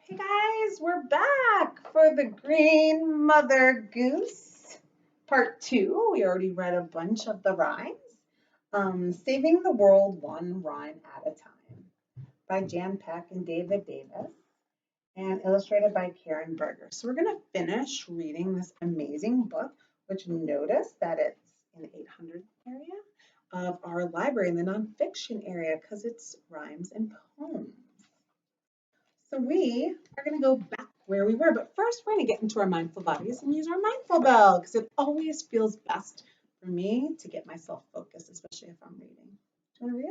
Hey guys, we're back for the Green Mother Goose part two. We already read a bunch of the rhymes. Saving the World One Rhyme at a Time by Jan Peck and David Davis and illustrated by Karen Berger. So we're going to finish reading this amazing book, which notice that it's in the 800 area of our library in the nonfiction area because it's rhymes and poems. So we are going to go back where we were, but first we're going to get into our mindful bodies and use our mindful bell because it always feels best for me to get myself focused, especially if I'm reading. Do you want to read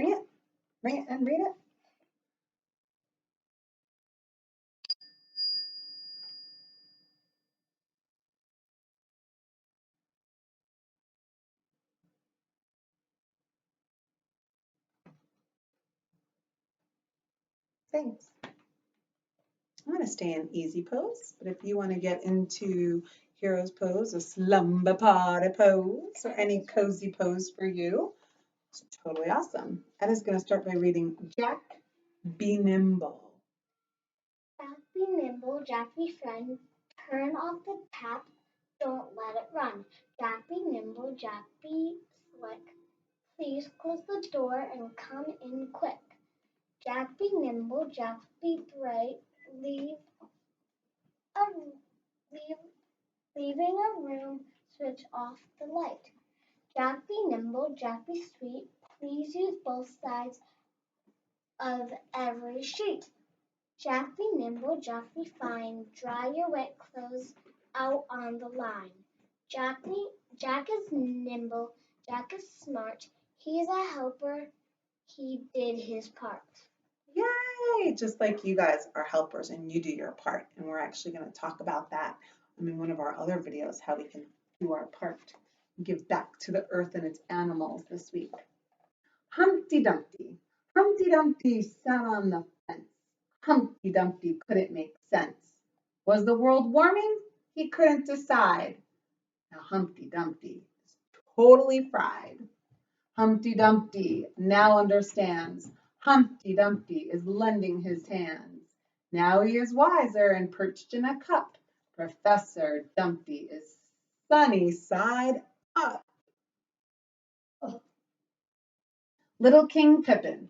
it? Bring it and read it. Thanks. I'm going to stay in easy pose, but if you want to get into hero's pose, a slumber party pose, or any cozy pose for you, it's totally awesome. Edda's going to start by reading Jack Be Nimble. Jack be nimble, Jack be friend, turn off the tap, don't let it run. Jack be nimble, Jack be slick, please close the door and come in quick. Jack be nimble, Jack be bright, a, leave, leaving a room, switch off the light. Jack be nimble, Jack be sweet, please use both sides of every sheet. Jack be nimble, Jack be fine, dry your wet clothes out on the line. Jack is nimble, Jack is smart, he's a helper, he did his part. Yay! Just like you guys are helpers and you do your part. And we're actually going to talk about that in one of our other videos, how we can do our part, give back to the earth and its animals this week. Humpty Dumpty sat on the fence. Humpty Dumpty couldn't make sense. Was the world warming? He couldn't decide. Now Humpty Dumpty is totally fried. Humpty Dumpty now understands. Humpty Dumpty is lending his hands. Now he is wiser and perched in a cup. Professor Dumpty is sunny side up. Little King Pippin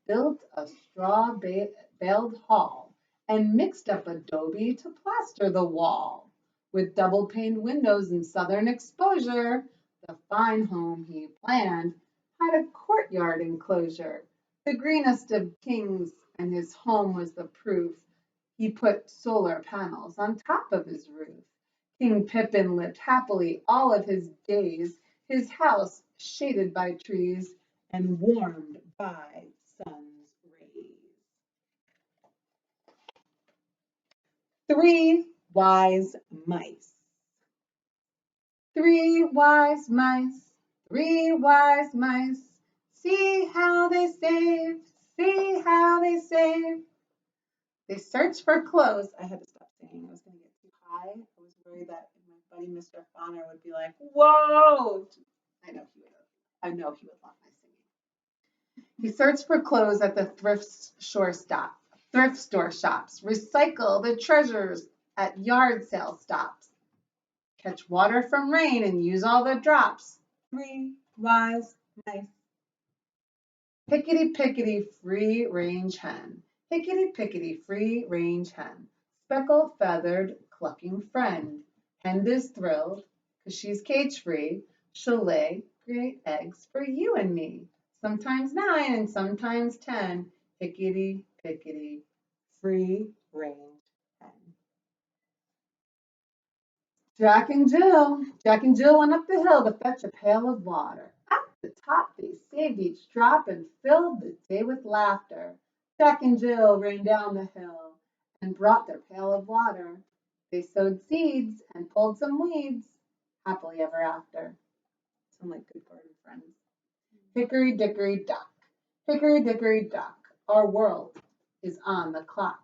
built a straw-baled hall and mixed up adobe to plaster the wall. With double-paned windows and southern exposure, the fine home he planned had a courtyard enclosure, the greenest of kings, and his home was the proof. He put solar panels on top of his roof. King Pippin lived happily all of his days, his house shaded by trees and warmed by sun's rays. Three wise mice. Three wise mice, three wise mice. See how they save, see how they save. They searched for clothes. I had to stop singing. I was going to get too high. I was worried that my buddy Mr. Bonner would be like, "Whoa!" I know he would. I know he would love my singing. He searched for clothes at the thrift store shops. Recycle the treasures at yard sale stops. Catch water from rain and use all the drops. Three wise mice. Pickety pickety free range hen. Pickety pickety free range hen. Speckle feathered clucking friend. Hen is thrilled because she's cage free. She'll lay great eggs for you and me. Sometimes 9 and sometimes 10. Pickety pickety free range hen. Jack and Jill went up the hill to fetch a pail of water. At the top they saved each drop and filled the day with laughter. Jack and Jill ran down the hill and brought their pail of water. They sowed seeds and pulled some weeds, happily ever after. Sound like good garden friends. Hickory dickory dock, hickory dickory dock, our world is on the clock.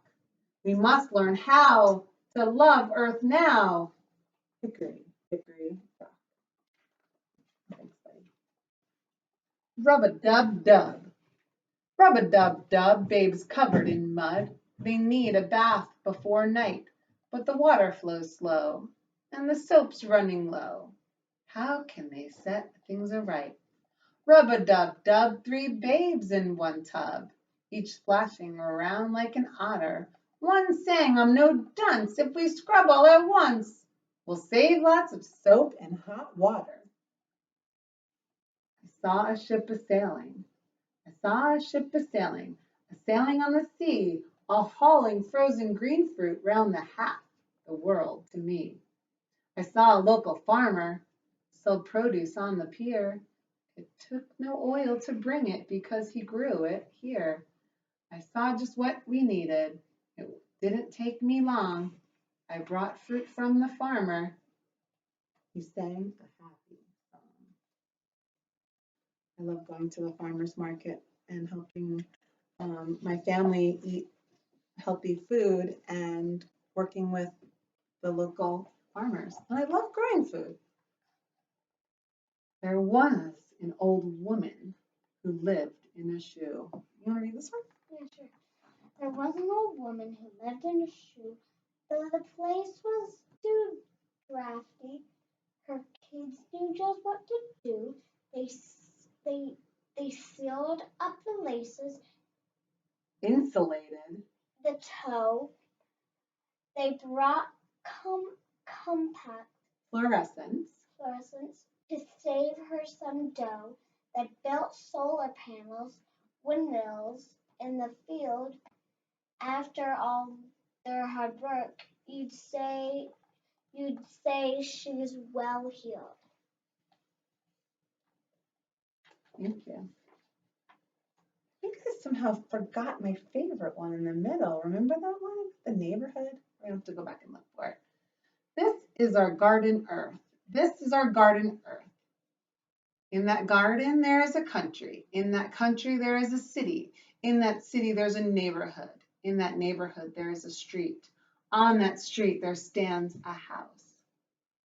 We must learn how to love Earth now. Hickory dickory dock. Thanks, buddy. Rub a dub dub. Rub-a-dub-dub, babes covered in mud. They need a bath before night, but the water flows slow, and the soap's running low. How can they set things aright? Rub-a-dub-dub, three babes in one tub, each splashing around like an otter. One saying, I'm no dunce, if we scrub all at once, we'll save lots of soap and hot water. I saw a ship a-sailing. I saw a ship a-sailing on the sea, all hauling frozen green fruit round the half the world to me. I saw a local farmer sell produce on the pier. It took no oil to bring it because he grew it here. I saw just what we needed. It didn't take me long. I brought fruit from the farmer. He sang a happy song. I love going to the farmer's market and helping my family eat healthy food and working with the local farmers. And I love growing food. There was an old woman who lived in a shoe. You want to read this one? Yeah, sure. There was an old woman who lived in a shoe, though the place was too drafty. Her kids knew just what to do. They sealed up the laces, Insulated. the toe. They brought compact Fluorescence. to save her some dough. They built solar panels, windmills in the field. After all their hard work, you'd say she's well heeled. Thank you. I think I somehow forgot my favorite one in the middle. Remember that one? The neighborhood? We have to go back and look for it. This is our garden earth. This is our garden earth. In that garden, there is a country. In that country, there is a city. In that city, there's a neighborhood. In that neighborhood, there is a street. On that street, there stands a house.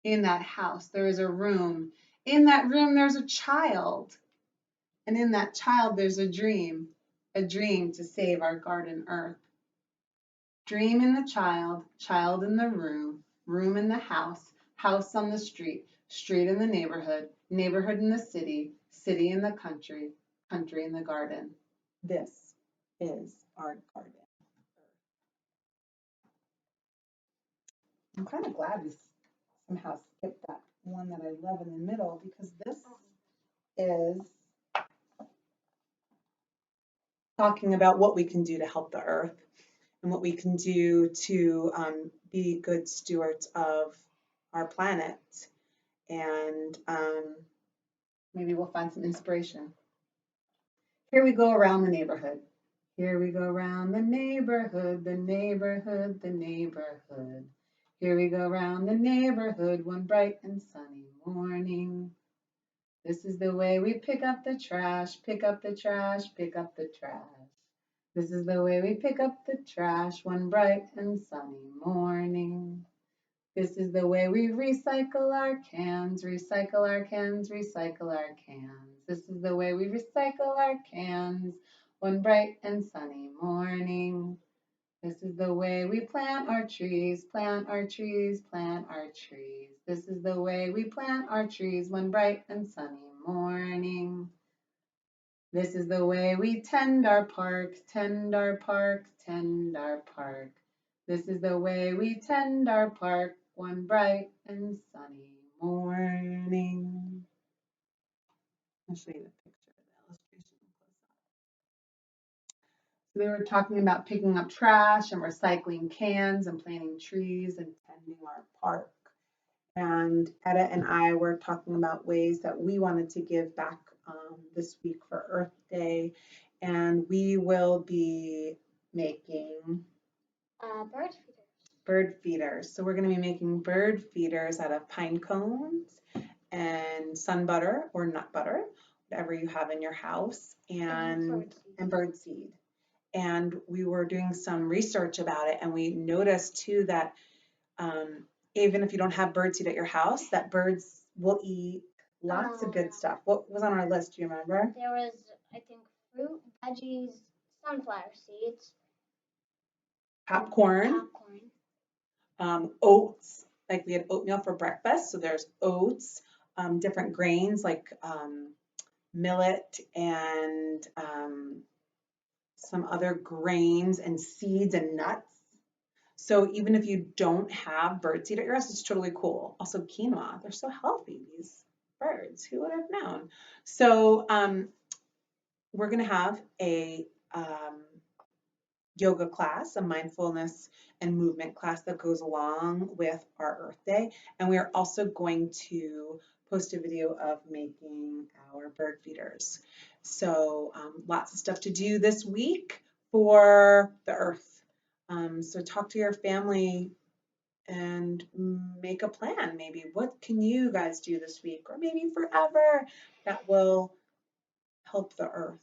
In that house, there is a room. In that room, there's a child. And in that child, there's a dream to save our garden earth. Dream in the child, child in the room, room in the house, house on the street, street in the neighborhood, neighborhood in the city, city in the country, country in the garden. This is our garden. I'm kind of glad we somehow skipped that one that I love in the middle because this is talking about what we can do to help the earth and what we can do to be good stewards of our planet. And maybe we'll find some inspiration. Here we go around the neighborhood. Here we go around the neighborhood, the neighborhood, the neighborhood. Here we go around the neighborhood one bright and sunny morning. This is the way we pick up the trash, pick up the trash, pick up the trash. This is the way we pick up the trash one bright and sunny morning. This is the way we recycle our cans, recycle our cans, recycle our cans. This is the way we recycle our cans one bright and sunny morning. This is the way we plant our trees, plant our trees, plant our trees. This is the way we plant our trees one bright and sunny morning. This is the way we tend our parks, tend our parks, tend our park. This is the way we tend our park one bright and sunny morning. I'll show you the picture, the illustration close up. So they were talking about picking up trash and recycling cans and planting trees and tending our park. And Etta and I were talking about ways that we wanted to give back this week for Earth Day. And we will be making bird feeders. So we're going to be making bird feeders out of pine cones and sun butter or nut butter, whatever you have in your house, and bird seed. And we were doing some research about it, and we noticed too that even if you don't have birdseed at your house, that birds will eat lots of good stuff. What was on our list? Do you remember? There was, I think, fruit, veggies, sunflower seeds, Popcorn, popcorn, oats, like we had oatmeal for breakfast, so there's oats, different grains like millet and some other grains and seeds and nuts. So even if you don't have birdseed at your house, it's totally cool. Also quinoa, they're so healthy, these birds. Who would have known? So we're gonna have a yoga class, a mindfulness and movement class that goes along with our Earth Day. And we are also going to post a video of making our bird feeders. So lots of stuff to do this week for the Earth. So talk to your family and make a plan. Maybe what can you guys do this week or maybe forever that will help the Earth.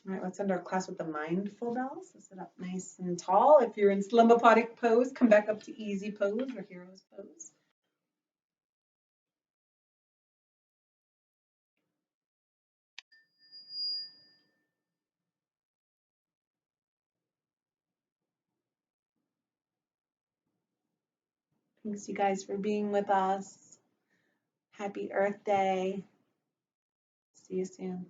All right, let's end our class with the mindful bells. So sit up nice and tall. If you're in Slumapodic pose, come back up to easy pose or hero's pose. Thanks you guys for being with us. Happy Earth Day. See you soon.